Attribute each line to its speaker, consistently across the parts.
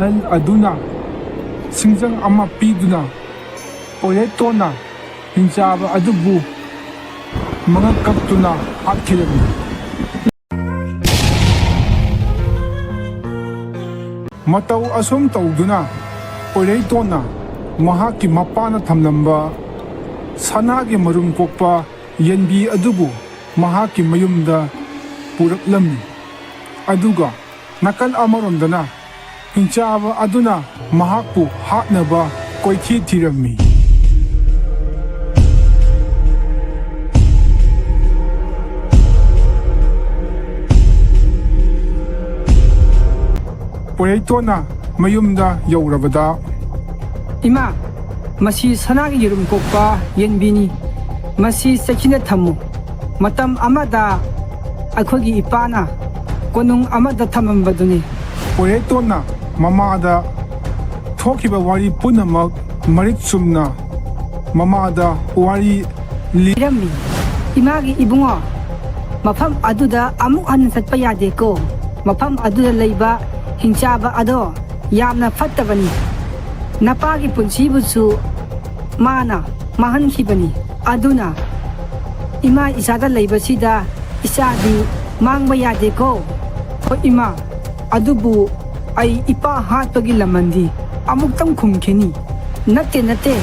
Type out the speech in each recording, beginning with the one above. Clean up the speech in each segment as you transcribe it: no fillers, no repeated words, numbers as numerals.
Speaker 1: ahal aduna singjang ama piduna Poretona Hingchaba adubu mga kaktuna hatkirami. Mataw asom tawduna Poretona mahaki mapana thamlamba sanagi marum kokpa yenbi adubu mahaki mayumda puraklami. Aduga nakal amaromdana Hingchaba aduna mahakpu hatnaba koithi thirami. Poretona mayumda yaurabada
Speaker 2: Ima masi sanagi yerum kokpa yenbini masi sakina thamu matam amada akhogi ipana konung amada thamambaduni.
Speaker 1: Poretona mamada thokiba wari punamak marik sumna mamada wari
Speaker 2: Lirami imagi ibungo mafam aduda amuk han satpa yade ko mafam aduda leiba Hingchaba ado yamna fattabani napagi punsibusu mana mahankhibani aduna ima isada leibasida isadi mangba yade ko ho ima adubu ai ipa hatpagi lamandi amuktang khumkhini natte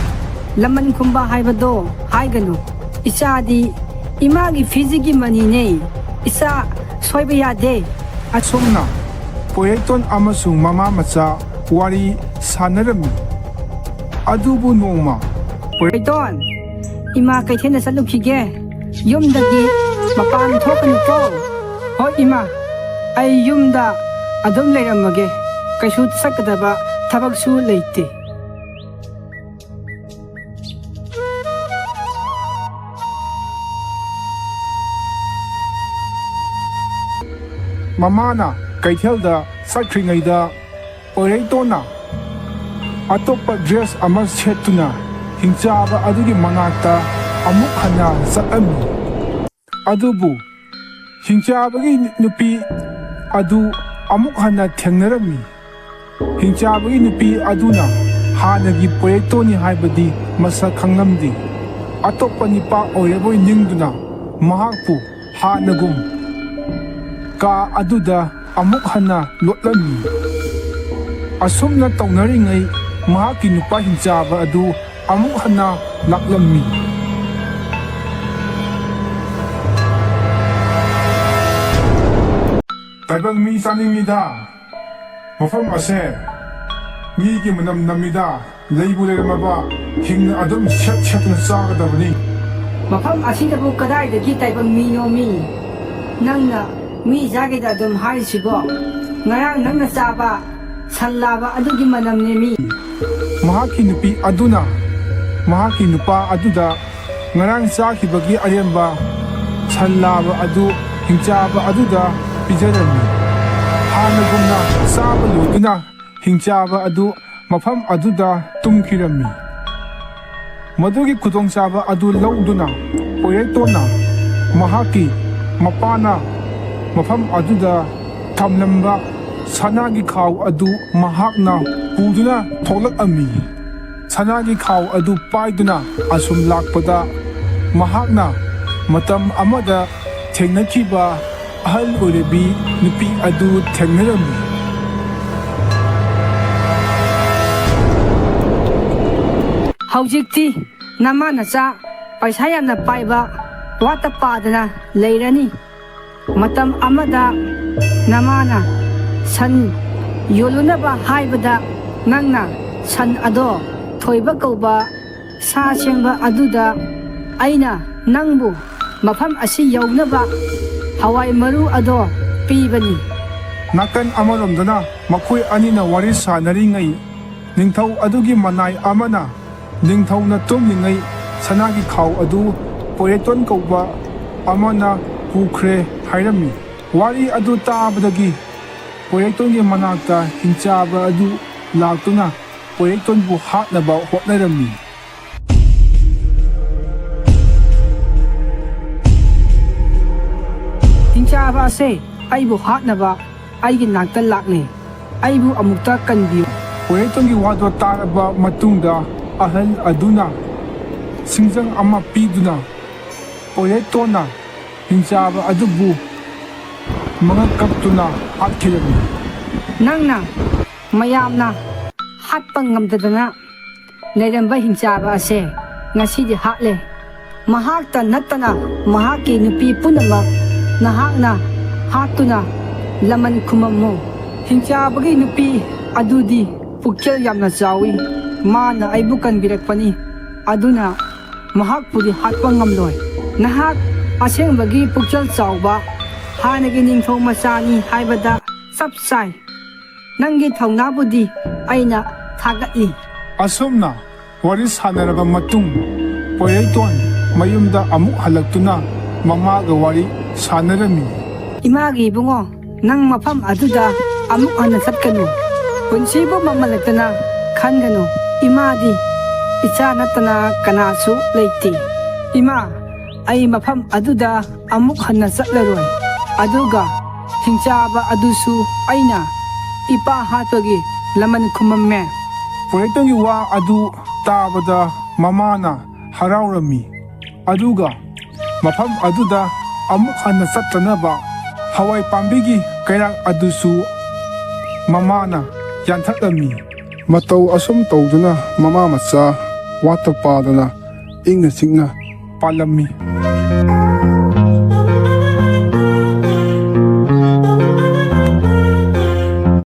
Speaker 2: laman khumba haibado haiganu isadi imagi fizigi mani ne isa soiba yade
Speaker 1: asomna Poreton amasung mama macha wari sanarami adubu noma
Speaker 2: Poreton ima kaithena salukhige yumdagi mapan thokanu ko ho ima ai yumda adum leiramage kaisu sakadaba thabaksu leite
Speaker 1: mamana kaithelda sakringaida Poretona atopa dress ama setuna Hingchaba adugi manakta amuk hana saami adubu Hingchabagi nupi adu amuk hana thengnarami Hingchabagi nupi aduna hanagi Poretoni haibadi masa khanglamdi atopa nipa oreboi ningduna mahakpu hanagum ka aduda amuk hana lotlami asumna tawnaringai mahaki nupa Hingchaba adu amuk hana laklami taibang mi saningida mafam ase migi manam namida leibu leramaba hingna adum shatna sagadabani
Speaker 2: mafam asidabu kadaidagi taibang mi yomi nangna mi jagida adum haisibo ngarang nangna chaba sallaba adugi manamne mi
Speaker 1: mahaki nupi aduna mahaki nupa aduda ngarang chakhibagi aremba sallaba adu Hingchaba aduda pijarami hanagumna saba loduna Hingchaba adu mafam aduda tumkhirami madugi khudongchaba adu lauduna Poretona mahaki mapana mafam aduda thamlamba sanagi khaw adu mahakna puduna tholakami sanagi khaw adu paiduna asum lakpada mahakna matam amada thengnakiba ahal orebi nupi adu thengnarami
Speaker 2: haujikti namana cha paisa yamna paiba wata padana leirani matam amada namana san yolunaba haibada nangna san ado thoiba kauba sa sengba aduda aina nangbu mafam asi yaunaba hawai maru ado pibani
Speaker 1: nakan amaromdana makhoi anina wari sanaringai Ningthou adugi manai amana Ningthou na tumningai sanagi khaw adu Poreton kauba amana pukre hairami wari adu taabadagi Poretongi manakta Hingchaba adu laktuna Poretonbu hatnaba hotnarami
Speaker 2: Hingchaba ase aibu hatnaba aigi nakta lakne ꯑꯩꯕꯨ ꯑꯃꯨꯛꯇ ꯀꯟꯕꯤꯌꯨ꯫
Speaker 1: ꯄꯣꯏꯔꯩꯇꯣꯟꯒꯤ ꯋꯥꯗꯣ ꯇꯥꯔꯕ ꯃꯇꯨꯡꯗ ꯑꯍꯜ ꯑꯗꯨꯅ ꯁꯤꯡꯖꯪ ꯑꯃ ꯄꯤꯗꯨꯅ ꯄꯣꯏꯔꯩꯇꯣꯟꯅ ꯍꯤꯡꯆꯥꯕ ꯑꯗꯨꯕꯨ ꯃꯉꯛ ꯀꯛꯇꯨꯅ ꯍꯥꯠꯈꯤꯔꯝꯃꯤ꯫
Speaker 2: ꯅꯪꯅ ꯃꯌꯥꯝꯅ ꯍꯥꯠꯄ ꯉꯝꯗꯗꯅ ꯂꯩꯔꯝꯕ ꯍꯤꯡꯆꯥꯕ ꯑꯁꯦ ꯉꯁꯤꯗꯤ ꯍꯥꯠꯂꯦ꯫ ꯃꯍꯥꯛꯇ ꯅꯠꯇꯅ ꯃꯍꯥꯛꯀꯤ ꯅꯨꯄꯤ ꯄꯨꯝꯅꯃꯛ ꯅꯍꯥꯛꯅ ꯍꯥꯠꯇꯨꯅ ꯂꯃꯟ ꯈꯨꯃꯝꯃꯨ꯫ ꯍꯤꯡꯆꯥꯕꯒꯤ ꯅꯨꯄꯤ ꯑꯗꯨꯗꯤ ꯄꯨꯛꯆꯦꯜ ꯌꯥꯝꯅ ꯆꯥꯎꯏ꯫ ꯃꯥꯅ ꯑꯩꯕꯨ ꯀꯟꯕꯤꯔꯛꯄꯅꯤ, ꯑꯗꯨꯅ ꯃꯍꯥꯛꯄꯨꯗꯤ ꯍꯥꯠꯄ ꯉꯝꯂꯣꯏ꯫ ꯅꯍꯥꯛ ꯑꯁꯦꯡꯕꯒꯤ ꯄꯨꯛꯆꯦꯜ ꯆꯥꯎꯕ ꯍꯥꯟꯅꯒꯤ ꯅꯤꯡꯊꯧ ꯃꯆꯥꯅꯤ ꯍꯥꯏꯕꯗ ꯆꯞ ꯆꯥꯏ꯫ ꯅꯪꯒꯤ ꯊꯧꯅꯥꯕꯨꯗꯤ ꯑꯩꯅ ꯊꯥꯒꯠꯂꯤ꯫
Speaker 1: ꯑꯁꯨꯝꯅ ꯋꯥꯔꯤ ꯁꯥꯟꯅꯔꯕ ꯃꯇꯨꯡ ꯄꯣꯏꯔꯩꯇꯣꯟ ꯃꯌꯨꯝꯗ ꯑꯃꯨꯛ ꯍꯜꯂꯛꯇꯨꯅ ꯃꯃꯥꯒ ꯋꯥꯔꯤ ꯁꯥꯟꯅꯔꯝꯃꯤ꯫
Speaker 2: ꯏꯃꯥꯒꯤ ꯏꯕꯨꯡꯉꯣ, ꯅꯪ ꯃꯐꯝ ꯑꯗꯨꯗ ꯑꯃꯨꯛ ꯍꯟꯅ ꯆꯠꯀꯅꯨ꯫ ꯄꯨꯟꯁꯤꯕꯨ ꯃꯃꯜꯂꯛꯇꯅ ꯈꯟꯒꯅꯨ꯫ ꯏꯃꯥꯗꯤ ꯏꯆꯥ ꯅꯠꯇꯅ ꯀꯅꯥꯁꯨ ꯂꯩꯇꯦ꯫ ꯏꯃꯥ, ꯑꯩ ꯃꯐꯝ ꯑꯗꯨꯗ ꯑꯃꯨꯛ ꯍꯟꯅ ꯆꯠꯂꯔꯣꯏ꯫ ꯑꯗꯨꯒ ꯍꯤꯡꯆꯥꯕ ꯑꯗꯨꯁꯨ ꯑꯩꯅ ꯏꯄꯥ ꯍꯥꯠꯄꯒꯤ ꯂꯃꯟ ꯈꯨꯃꯝꯃꯦ꯫
Speaker 1: ꯄꯣꯏꯔꯩꯇꯣꯟꯒꯤ ꯋꯥ ꯑꯗꯨ ꯇꯥꯕꯗ ꯃꯃꯥꯅ ꯍꯔꯥꯎꯔꯝꯃꯤ꯫ ꯑꯗꯨꯒ ꯃꯐꯝ ꯑꯗꯨꯗ ꯑꯃꯨꯛ ꯍꯟꯅ ꯆꯠꯇꯅꯕ ꯍꯋꯥꯏ ꯄꯥꯝꯕꯤꯒꯤ ꯀꯩꯔꯥꯛ ꯑꯗꯨꯁꯨ ꯃꯃꯥꯅ ꯌꯥꯟꯊꯠꯂꯝꯃꯤ꯫ ꯃꯇꯧ ꯑꯁꯨꯝ ꯇꯧꯗꯨꯅ ꯃꯃꯥ ꯃꯆꯥ ꯋꯥꯠꯇ ꯄꯥꯗꯅ ꯏꯪꯅ ꯆꯤꯛꯅ ꯄꯥꯜꯂꯝꯃꯤ꯫